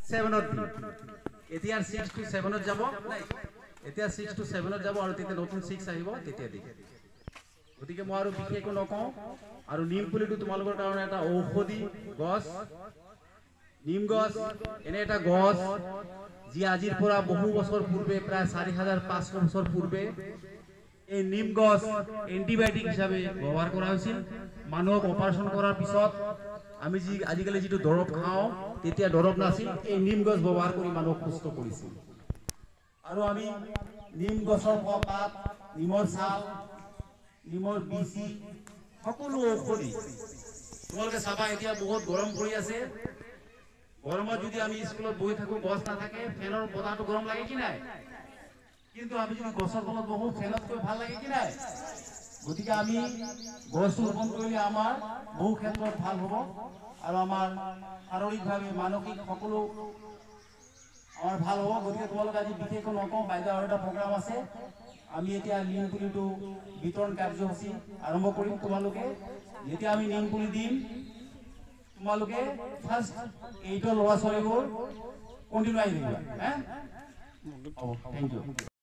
7ত দিম এতিয়া 6 to 7ত যাব এতিয়া 6 to 7ত যাব আৰু তেতিয়া নতুন 6 আহিব তেতিয়া দিম গতিকে মই আৰু বিশেষ একো নকওঁ আৰু নিম পুলিটো তোমালোকৰ কাৰণে এটা ঔষধি গছ নিম গছ এনে এটা গছ যি আজিৰ পৰা বহু বছৰ পূৰ্বে প্ৰায় 4500 বছৰ পূৰ্বে এই নিম গছ এন্টিবায়োটিক হিচাপে ব্যৱহাৰ কৰা হৈছিল মানুহক অপাৰেশ্যন কৰাৰ পিছত আমি যি আজিকালি যেটো দৰব খাওঁ তেতিয়া দৰব নাছিল এই নিম গছ ব্যৱহাৰ কৰি মানুহক সুস্থ কৰিছিল আৰু আমি নিম গছৰ পাত নিমৰ ছাল নিমৰ বিচি সকলো ঔষধি তোমালোকে চাবা এতিয়া বহুত গৰম পৰি আছে গৰমত যদি আমি স্কুলত বহি থাকো গছ না থাকে ফেনৰ বতাহটো গৰম লাগে কি নাই কিন্তু আমি যদি গছৰ তলত বহো ফেনতকৈ ভাল লাগে কি নাই গতিকে আমি গছ ৰোপণ কৰিলে আমাৰ বহু ক্ষেত্ৰত ভাল হ'ব আৰু আমাৰ শাৰীৰিকভাৱে মানসিক সকলো আমাৰ ভাল হ'ব গতিকে তোমালোকে আজি বিশেষ নকওঁ বাইদেউ আৰু এটা প্ৰগ্ৰাম আছে আমি এতিয়া নিম পুলিটো বিতৰণ কাৰ্যসূচী আৰম্ভ কৰিম তোমালোকে যেতিয়া আমি নিম পুলি দিম তোমালোকে ফাৰ্ষ্ট 8 ল'ৰা ছোৱালীবোৰ কণ্টিনিউ আহিবা থ্যাংক ইউ